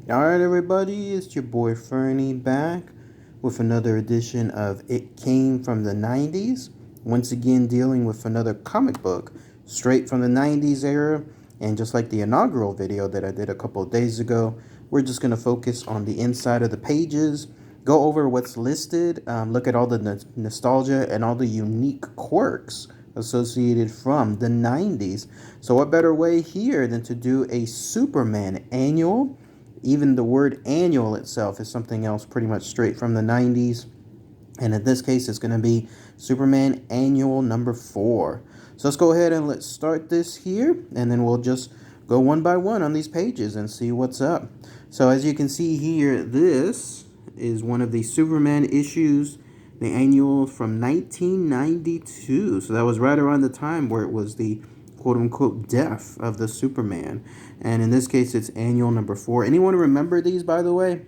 Alright, everybody, it's your boy Fernie back with another edition of It Came from the 90s. Once again, dealing with another comic book straight from the 90s era. And just like the inaugural video that I did a couple of days ago, we're just going to focus on the inside of the pages, go over what's listed, look at all the nostalgia and all the unique quirks associated from the 90s. So, what better way here than to do a Superman annual? Even the word annual itself is something else pretty much straight from the 90s. And in this case, it's going to be Superman Annual number 4. So let's go ahead and let's start this here. And then we'll just go one by one on these pages and see what's up. So as you can see here, this is one of the Superman issues, the annual from 1992. So that was right around the time where it was the quote-unquote death of the Superman. And in this case, it's annual number 4. Anyone remember these, by the way?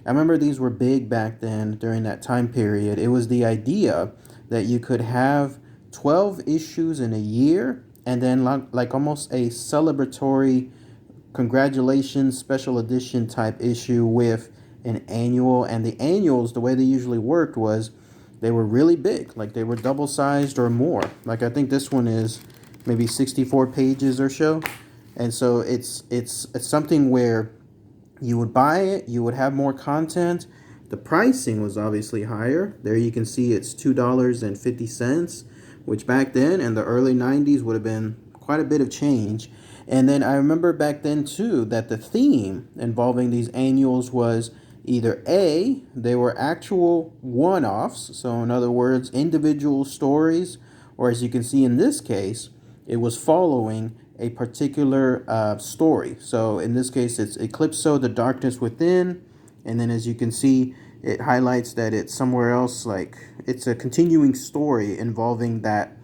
I remember these were big back then during that time period. It was the idea that you could have 12 issues in a year and then like almost a celebratory congratulations special edition type issue with an annual. And the annuals, the way they usually worked was they were really big, like they were double sized or more. Like I think this one is maybe 64 pages or so. And so it's something where you would buy it, you would have more content. The pricing was obviously higher. There you can see it's $2.50, which back then in the early 90s would have been quite a bit of change. And then I remember back then too that the theme involving these annuals was either A, they were actual one-offs, so in other words, individual stories, or as you can see in this case, it was following a particular story. So in this case, it's Eclipso, The Darkness Within. And then as you can see, it highlights that it's somewhere else, like it's a continuing story involving that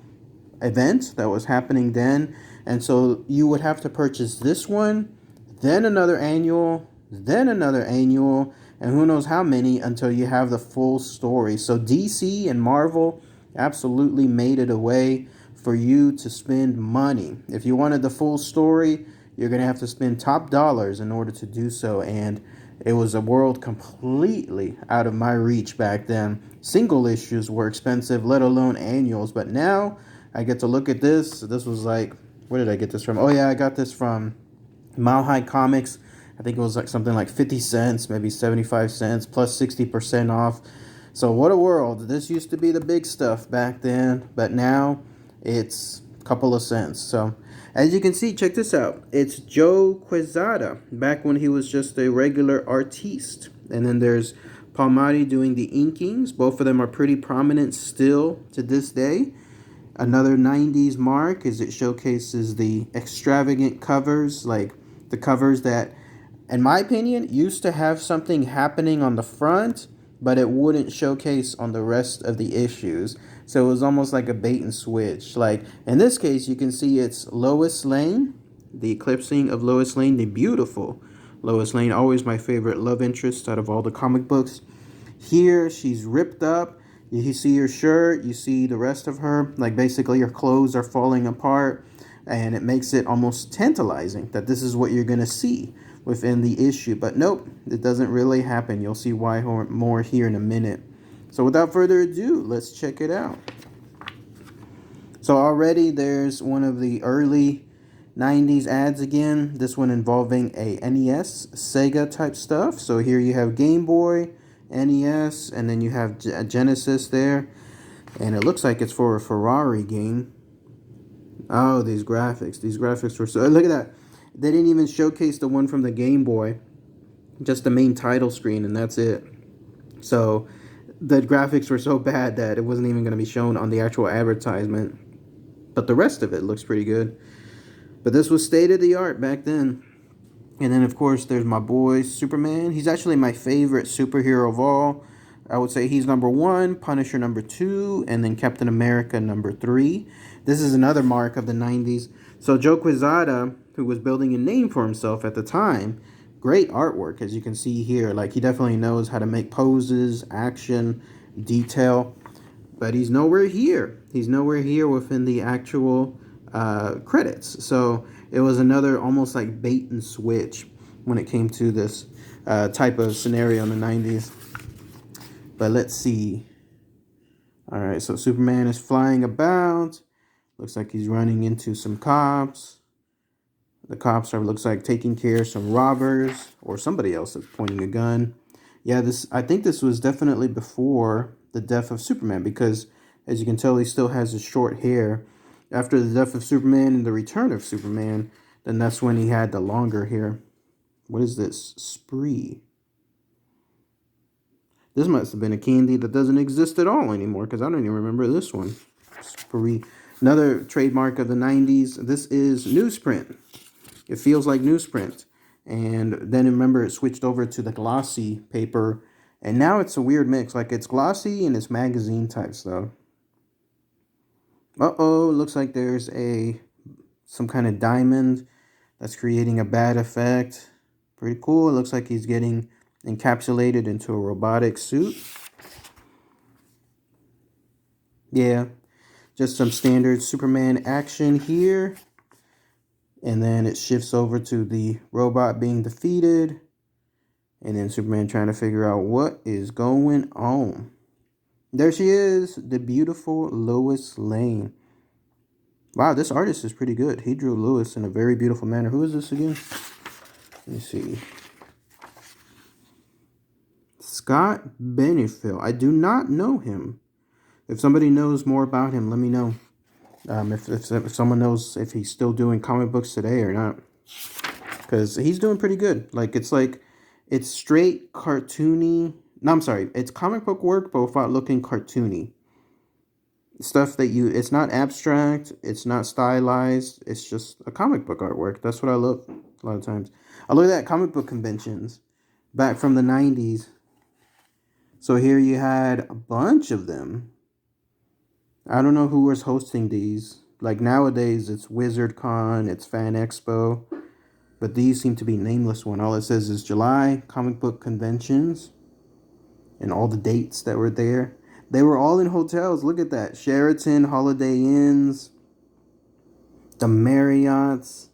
event that was happening then. And so you would have to purchase this one, then another annual, and who knows how many until you have the full story. So DC and Marvel absolutely made it a way for you to spend money. If you wanted the full story, you're going to have to spend top dollars in order to do so. And it was a world completely out of my reach back then. Single issues were expensive, let alone annuals. But now I get to look at this. This was like, where did I get this from? Oh, yeah, I got this from Mile High Comics. I think it was like something like 50 cents, maybe 75 cents, plus 60% off. So what a world. This used to be the big stuff back then, but now it's a couple of cents. So as you can see, check this out. It's Joe Quesada back when he was just a regular artiste. And then there's Palmati doing the inkings. Both of them are pretty prominent still to this day. Another 90s mark is it showcases the extravagant covers, like the covers that, in my opinion, used to have something happening on the front, but it wouldn't showcase on the rest of the issues. So it was almost like a bait and switch. Like in this case, you can see it's Lois Lane, the eclipsing of Lois Lane, the beautiful Lois Lane, always my favorite love interest out of all the comic books. Here, she's ripped up. You see her shirt, you see the rest of her, like basically her clothes are falling apart, and it makes it almost tantalizing that this is what you're going to see within the issue. But nope, it doesn't really happen. You'll see why more here in a minute. So without further ado, let's check it out. So already there's one of the early 90s ads again. This one involving a NES, Sega type stuff. So here you have Game Boy, NES, and then you have Genesis there. And it looks like it's for a Ferrari game. Oh, these graphics. These graphics were so... Look at that. They didn't even showcase the one from the Game Boy. Just the main title screen, and that's it. So the graphics were so bad that it wasn't even going to be shown on the actual advertisement. But the rest of it looks pretty good. But this was state-of-the-art back then. And then, of course, there's my boy, Superman. He's actually my favorite superhero of all. I would say he's number 1, Punisher number 2, and then Captain America number 3. This is another mark of the 90s. So Joe Quesada, who was building a name for himself at the time, great artwork, as you can see here. Like, he definitely knows how to make poses, action, detail. But he's nowhere here. He's nowhere here within the actual credits. So it was another almost like bait and switch. when it came to this type of scenario in the 90s. But let's see. All right, so Superman is flying about. Looks like he's running into some cops. The cops are, looks like, taking care of some robbers, or somebody else that's pointing a gun. Yeah, I think this was definitely before the death of Superman, because as you can tell, he still has his short hair. After the death of Superman and the return of Superman, then that's when he had the longer hair. What is this? Spree. This must have been a candy that doesn't exist at all anymore, because I don't even remember this one. Spree. Another trademark of the 90s. This is newsprint. It feels like newsprint. And then remember, it switched over to the glossy paper. And now it's a weird mix. Like, it's glossy and it's magazine type stuff. Uh-oh, looks like there's some kind of diamond that's creating a bad effect. Pretty cool. It looks like he's getting encapsulated into a robotic suit. Yeah, just some standard Superman action here. And then it shifts over to the robot being defeated. And then Superman trying to figure out what is going on. There she is, the beautiful Lois Lane. Wow, this artist is pretty good. He drew Lois in a very beautiful manner. Who is this again? Let me see. Scott Benefield. I do not know him. If somebody knows more about him, let me know. If someone knows if he's still doing comic books today or not. Because he's doing pretty good. It's straight cartoony. No, I'm sorry. It's comic book work, but without looking cartoony. Stuff that it's not abstract. It's not stylized. It's just a comic book artwork. That's what I love a lot of times. I look at comic book conventions back from the 90s. So here you had a bunch of them. I don't know who was hosting these. Like nowadays, it's WizardCon, it's Fan Expo. But these seem to be nameless one. All it says is July comic book conventions. And all the dates that were there. They were all in hotels. Look at that. Sheraton, Holiday Inns, the Marriotts.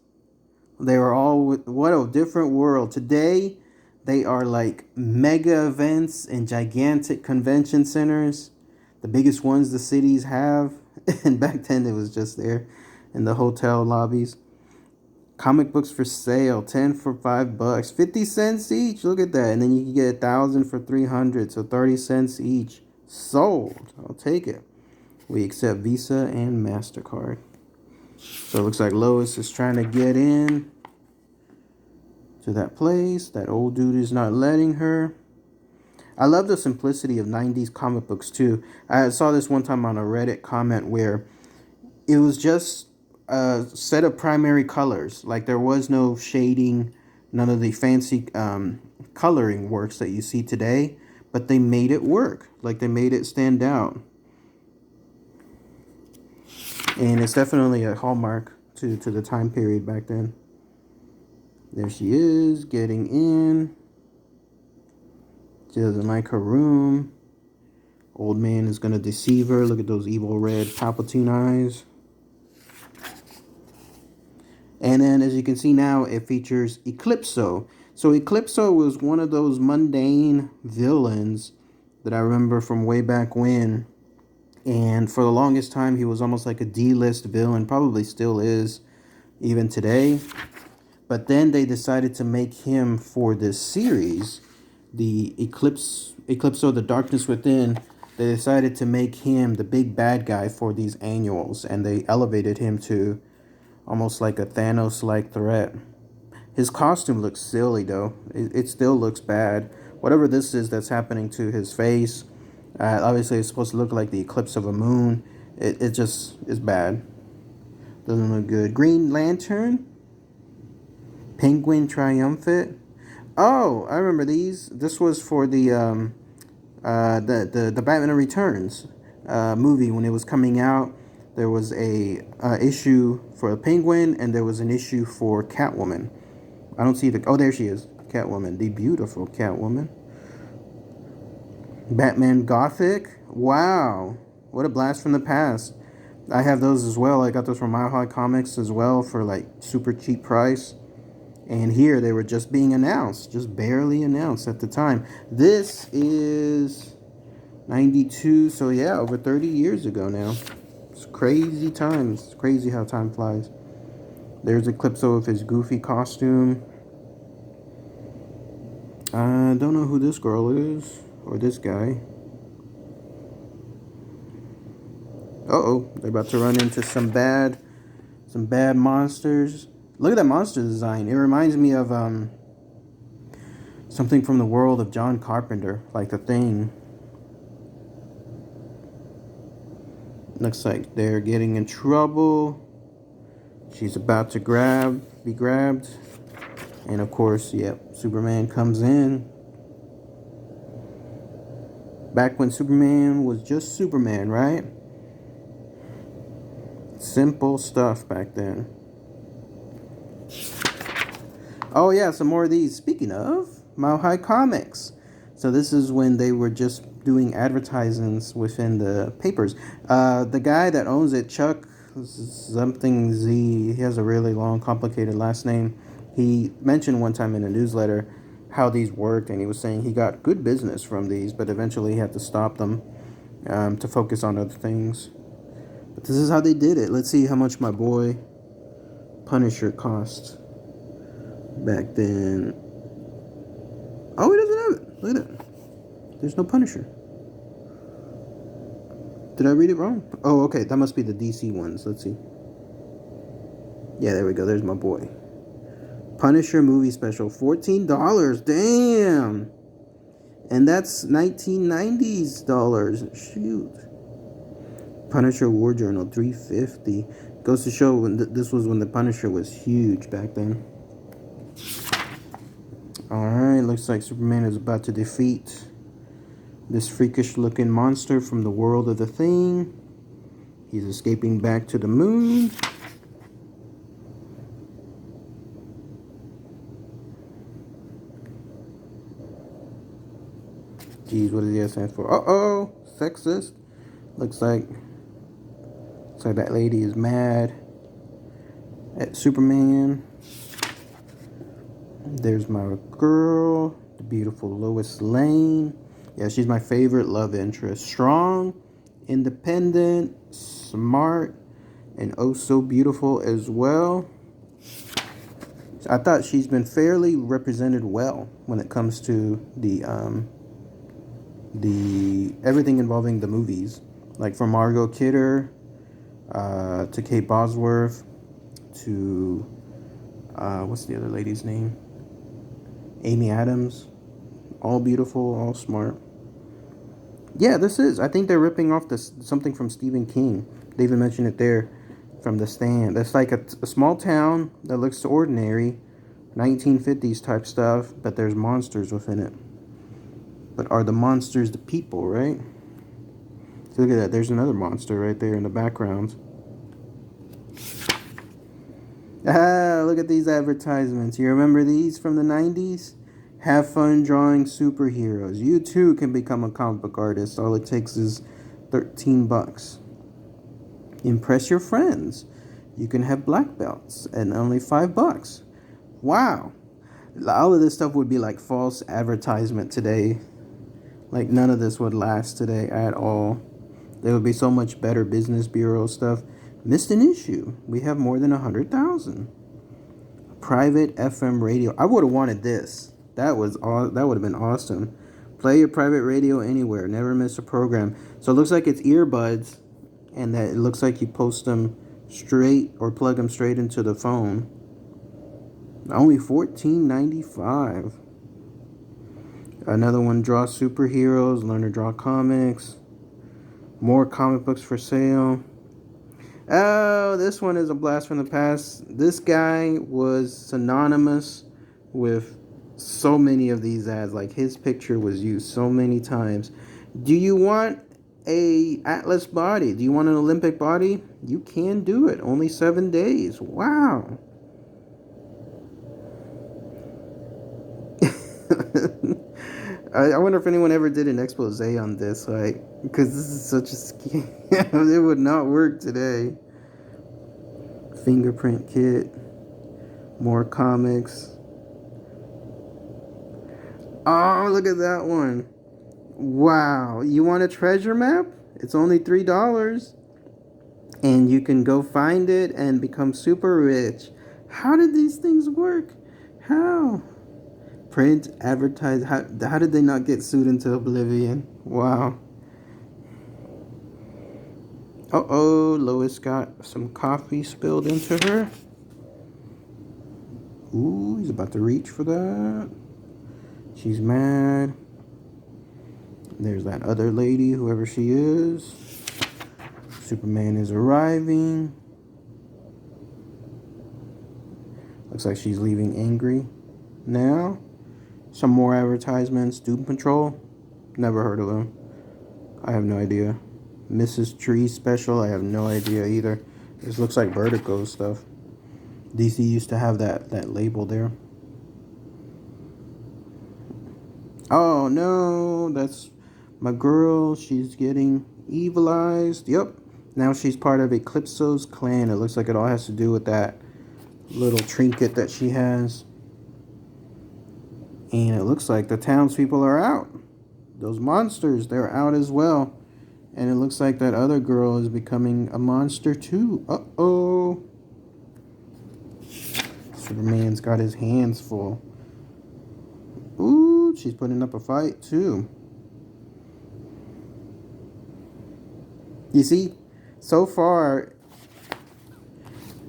They were all, what a different world. Today, they are like mega events and gigantic convention centers. The biggest ones the cities have. And back then, it was just there in the hotel lobbies. Comic books for sale, 10 for $5, 50 cents each. Look at that. And then you can get 1,000 for 300, so 30 cents each. Sold. I'll take it. We accept Visa and MasterCard. So it looks like Lois is trying to get in to that place. That old dude is not letting her. I love the simplicity of 90s comic books too. I saw this one time on a Reddit comment where it was just a set of primary colors. Like there was no shading, none of the fancy coloring works that you see today, but they made it work. Like they made it stand out. And it's definitely a hallmark to the time period back then. There she is, getting in. She doesn't like her room. Old man is going to deceive her. Look at those evil red Palpatine eyes. And then, as you can see now, it features Eclipso. So Eclipso was one of those mundane villains that I remember from way back when. And for the longest time, he was almost like a D-list villain. Probably still is, even today. But then they decided to make him for this series, the Eclipso, The Darkness Within. They decided to make him the big bad guy for these annuals. And they elevated him to almost like a Thanos-like threat. His costume looks silly, though. It still looks bad. Whatever this is that's happening to his face, obviously it's supposed to look like the eclipse of a moon. It just is bad. Doesn't look good. Green Lantern. Penguin Triumphant. Oh, I remember these. This was for the Batman Returns movie when it was coming out. There was a issue for a Penguin, and there was an issue for Catwoman. I don't see the... Oh, there she is. Catwoman. The beautiful Catwoman. Batman Gothic. Wow. What a blast from the past. I have those as well. I got those from Mile High Comics as well for like super cheap price. And here they were just being announced, just barely announced at the time. This is 92, so yeah, over 30 years ago now. It's crazy times. It's crazy how time flies. There's Eclipso with his goofy costume. I don't know who this girl is, or this guy. Uh-oh, they're about to run into some bad monsters. Look at that monster design. It reminds me of something from the world of John Carpenter, like The Thing. Looks like they're getting in trouble. She's about to be grabbed. And of course, yep, Superman comes in. Back when Superman was just Superman, right? Simple stuff back then. Oh yeah, some more of these. Speaking of Mile High Comics. So this is when they were just doing advertisements within the papers. The guy that owns it, Chuck something Z, he has a really long, complicated last name. He mentioned one time in a newsletter how these worked, and he was saying he got good business from these, but eventually he had to stop them to focus on other things. But this is how they did it. Let's see how much my boy Punisher cost back then. Oh, he doesn't have it. Look at that. There's no Punisher. Did I read it wrong? Oh, okay. That must be the DC ones. Let's see. Yeah, there we go. There's my boy. Punisher movie special. $14. Damn. And that's 1990s dollars. Shoot. Punisher War Journal. $3.50. Goes to show when this was when the Punisher was huge back then. Alright. Looks like Superman is about to defeat this freakish looking monster from the world of The Thing. He's escaping back to the moon. Geez, what does the S stand for? Uh-oh! Sexist. Looks like that lady is mad at Superman. There's my girl, the beautiful Lois Lane. Yeah, she's my favorite love interest. Strong, independent, smart, and oh so beautiful as well. I thought she's been fairly represented well when it comes to the everything involving the movies, like from Margot Kidder to Kate Bosworth to what's the other lady's name? Amy Adams. All beautiful, all smart. Yeah, this is. I think they're ripping off something from Stephen King. They even mentioned it there from The Stand. That's like a small town that looks ordinary, 1950s type stuff, but there's monsters within it. But are the monsters the people, right? So look at that. There's another monster right there in the background. Ah, look at these advertisements. You remember these from the 90s? Have fun drawing superheroes. You too can become a comic book artist. All it takes is $13. Impress your friends. You can have black belts and only $5. Wow. All of this stuff would be like false advertisement today. Like none of this would last today at all. There would be so much better Business Bureau stuff. Missed an issue. We have more than 100,000. Private FM radio. I would have wanted this. That would have been awesome. Play your private radio anywhere. Never miss a program. So it looks like it's earbuds, and that it looks like you post them straight or plug them straight into the phone. Only $14.95. Another one, draw superheroes, learn to draw comics. More comic books for sale. Oh, this one is a blast from the past. This guy was synonymous with so many of these ads. Like his picture was used so many times. Do you want a Atlas body? Do you want an Olympic body? You can do it. Only 7 days. Wow. I wonder if anyone ever did an expose on this, like, because this is such a scam. It would not work today. Fingerprint kit. More comics. Oh, look at that one. Wow. You want a treasure map? It's only $3. And you can go find it and become super rich. How did these things work? How? Print, advertise. How did they not get sued into oblivion? Wow. Uh-oh, Lois got some coffee spilled into her. Ooh, he's about to reach for that. She's mad. There's that other lady, whoever she is. Superman is arriving. Looks like she's leaving angry now. Some more advertisements. Doom Patrol. Never heard of them. I have no idea. Mrs. Tree Special. I have no idea either. This looks like Vertigo stuff. DC used to have that label there. Oh no, that's my girl. She's getting evilized. Yep. Now she's part of Eclipso's clan. It looks like it all has to do with that little trinket that she has. And it looks like the townspeople are out. Those monsters, they're out as well. And it looks like that other girl is becoming a monster too. Uh-oh. Superman's got his hands full. Ooh, she's putting up a fight too. You see, so far,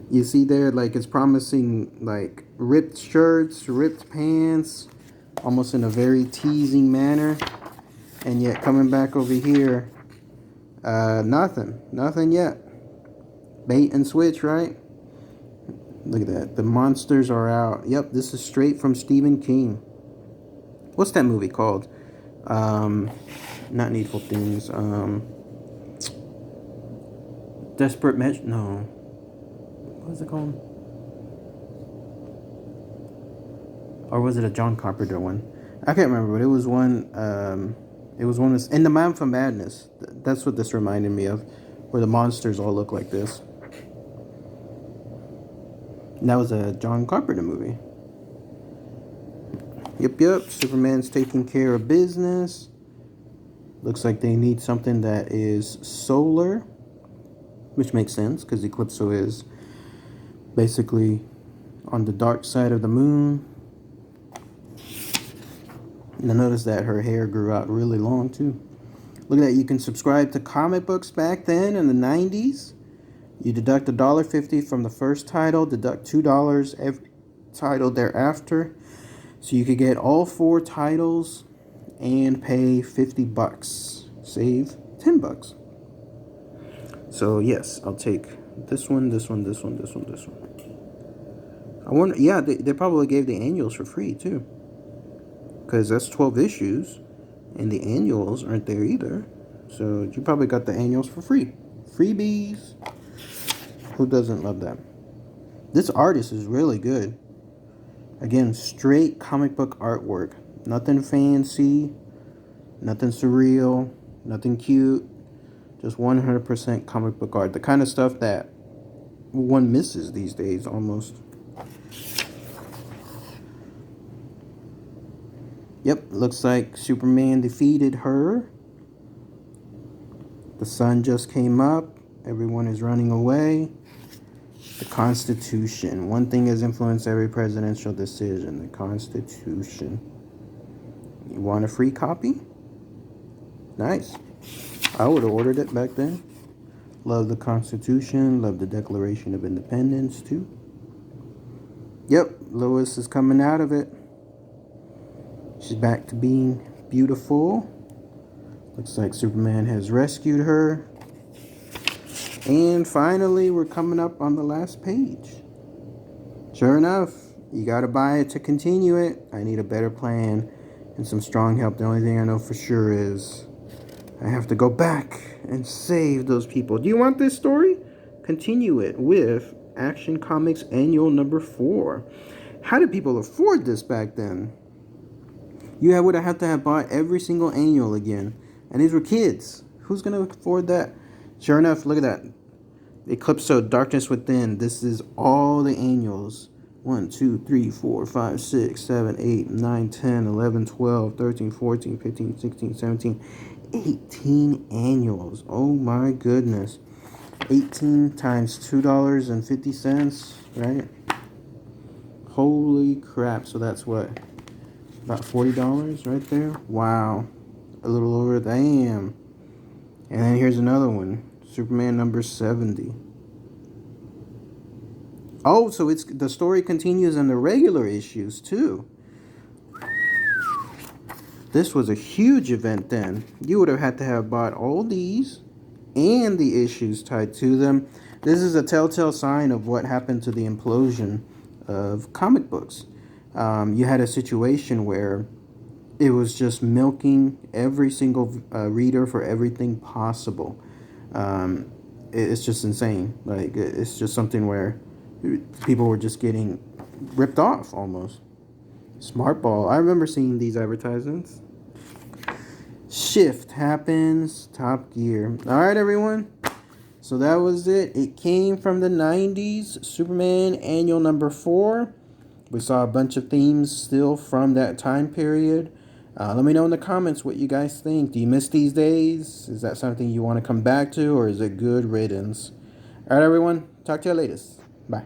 you see there, like, it's promising, like, ripped shirts, ripped pants, almost in a very teasing manner. And yet, coming back over here, nothing yet. Bait and switch, right? Look at that. The monsters are out. Yep, this is straight from Stephen King. What's that movie called? Not Needful Things. Desperate Measure. No. What was it called? Or was it a John Carpenter one? I can't remember, but it was one. It was one in The Man from Madness. That's what this reminded me of, where the monsters all look like this. And that was a John Carpenter movie. Yep. Superman's taking care of business. Looks like they need something that is solar, which makes sense because Eclipso is basically on the dark side of the moon. And I noticed that her hair grew out really long too. Look at that. You can subscribe to comic books back then in the 90s. You deduct $1.50 from the first title, deduct $2 every title thereafter. So you could get all 4 titles and pay $50. Save $10. So yes, I'll take this one. I wonder, yeah, they probably gave the annuals for free too. Because that's 12 issues, and the annuals aren't there either. So you probably got the annuals for free. Freebies. Who doesn't love that? This artist is really good. Again, straight comic book artwork. Nothing fancy, nothing surreal, nothing cute. Just 100% comic book art. The kind of stuff that one misses these days almost. Yep, looks like Superman defeated her. The sun just came up. Everyone is running away. The Constitution. One thing has influenced every presidential decision. The Constitution. You want a free copy? Nice. I would have ordered it back then. Love the Constitution. Love the Declaration of Independence too. Yep, Lois is coming out of it. She's back to being beautiful. Looks like Superman has rescued her. And finally, we're coming up on the last page. Sure enough, you gotta buy it to continue it. I need a better plan and some strong help. The only thing I know for sure is I have to go back and save those people. Do you want this story? Continue it with Action Comics Annual number 4. How did people afford this back then? You would have had to have bought every single annual again. And these were kids. Who's going to afford that? Sure enough, look at that. Eclipso, Darkness Within. This is all the annuals. 1, 2, 3, 4, 5, 6, 7, 8, 9, 10, 11, 12, 13, 14, 15, 16, 17, 18 annuals. Oh my goodness. 18 times $2.50, right? Holy crap. So that's what? About $40 right there? Wow. A little over, damn. And then here's another one. Superman number 70. Oh, so it's the story continues in the regular issues too. This was a huge event then. You would have had to have bought all these and the issues tied to them. This is a telltale sign of what happened to the implosion of comic books. You had a situation where it was just milking every single reader for everything possible. It's just insane. Like, it's just something where people were just getting ripped off almost. Smart Ball. I remember seeing these advertisements. Shift happens. Top Gear. All right, everyone. So that was it. It came from the 90s. Superman Annual number 4. We saw a bunch of themes still from that time period. Let me know in the comments what you guys think. Do you miss these days? Is that something you want to come back to, or is it good riddance? All right, everyone. Talk to you later. Bye.